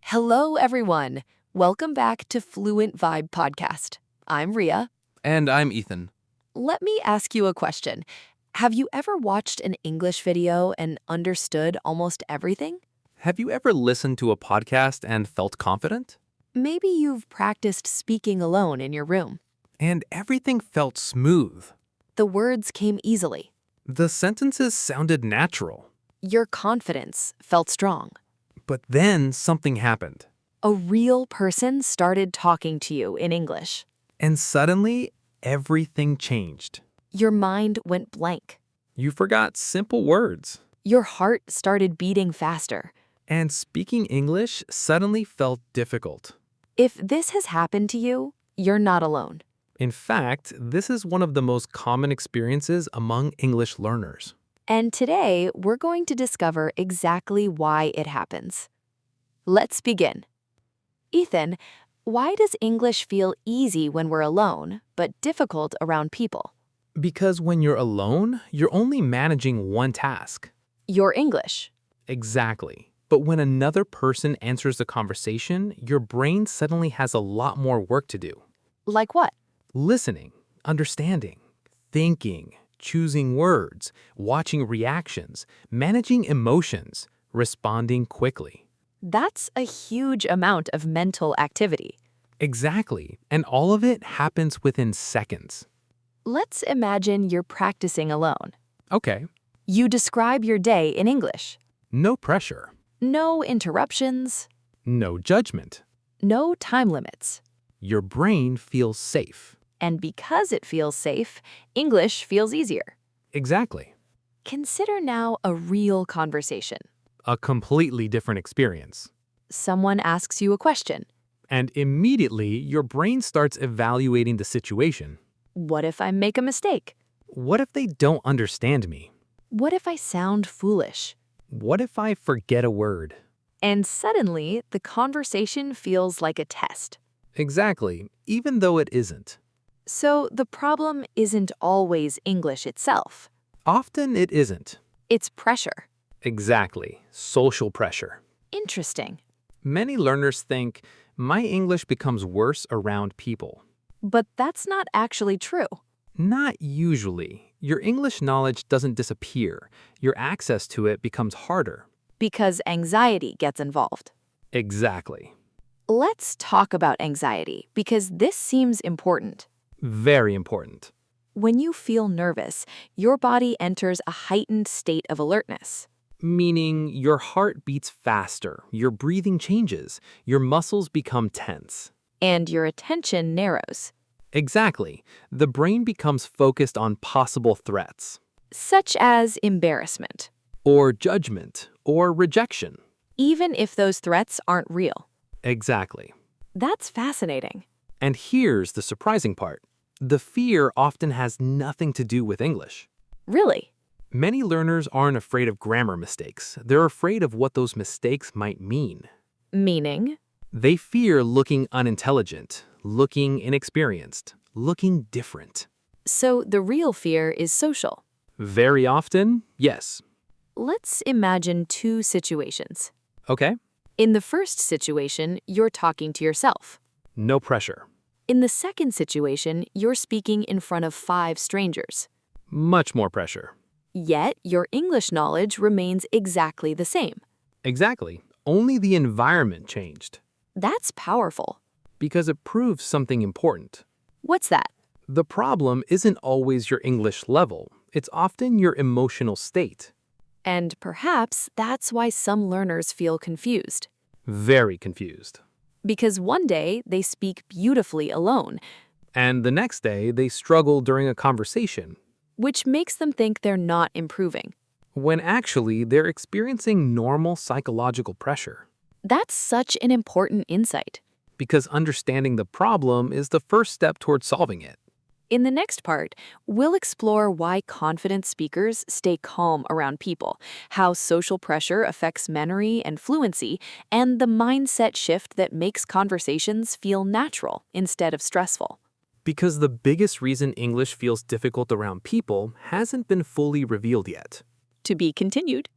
Hello, everyone. Welcome back to Fluent Vibe Podcast. I'm Ria. And I'm Ethan. Let me ask you a question. Have you ever watched an English video and understood almost everything? Have you ever listened to a podcast and felt confident? Maybe you've practiced speaking alone in your room. And everything felt smooth. The words came easily. The sentences sounded natural. Your confidence felt strong. But then something happened. A real person started talking to you in English. And suddenly, everything changed. Your mind went blank. You forgot simple words. Your heart started beating faster. And speaking English suddenly felt difficult. If this has happened to you, you're not alone. In fact, this is one of the most common experiences among English learners. And today, we're going to discover exactly why it happens. Let's begin. Ethan, why does English feel easy when we're alone, but difficult around people? Because when you're alone, you're only managing one task. Your English. Exactly. But when another person answers the conversation, your brain suddenly has a lot more work to do. Like what? Listening, understanding, thinking, choosing words, watching reactions, managing emotions, responding quickly. That's a huge amount of mental activity. Exactly. And all of it happens within seconds. Let's imagine you're practicing alone. Okay. You describe your day in English. No pressure. No interruptions. No judgment. No time limits. Your brain feels safe. And because it feels safe, English feels easier. Exactly. Consider now a real conversation. A completely different experience. Someone asks you a question. And immediately, your brain starts evaluating the situation. What if I make a mistake? What if they don't understand me? What if I sound foolish? What if I forget a word? And suddenly, the conversation feels like a test. Exactly, even though it isn't. So the problem isn't always English itself. Often it isn't. It's pressure. Exactly, social pressure. Interesting. Many learners think, my English becomes worse around people. But that's not actually true. Not usually. Your English knowledge doesn't disappear. Your access to it becomes harder. Because anxiety gets involved. Exactly. Let's talk about anxiety, because this seems important. Very important. When you feel nervous, your body enters a heightened state of alertness. Meaning your heart beats faster, your breathing changes, your muscles become tense. And your attention narrows. Exactly. The brain becomes focused on possible threats. Such as embarrassment. Or judgment, or rejection. Even if those threats aren't real. Exactly. That's fascinating. And here's the surprising part. The fear often has nothing to do with English. Really? Many learners aren't afraid of grammar mistakes. They're afraid of what those mistakes might mean. Meaning? They fear looking unintelligent, looking inexperienced, looking different. So the real fear is social. Very often, yes. Let's imagine two situations. Okay, In the first situation, you're talking to yourself. no pressure. In the second situation, you're speaking in front of 5 strangers. Much more pressure. Yet, your English knowledge remains exactly the same. Exactly. Only the environment changed. That's powerful. Because it proves something important. What's that? The problem isn't always your English level. It's often your emotional state. And perhaps that's why some learners feel confused. Very confused. Because one day they speak beautifully alone, And the next day, they struggle during a conversation, which makes them think they're not improving. when actually they're experiencing normal psychological pressure. That's such an important insight. Because understanding the problem is the first step towards solving it. In the next part, we'll explore why confident speakers stay calm around people, how social pressure affects memory and fluency, and the mindset shift that makes conversations feel natural instead of stressful. Because the biggest reason English feels difficult around people hasn't been fully revealed yet. To be continued.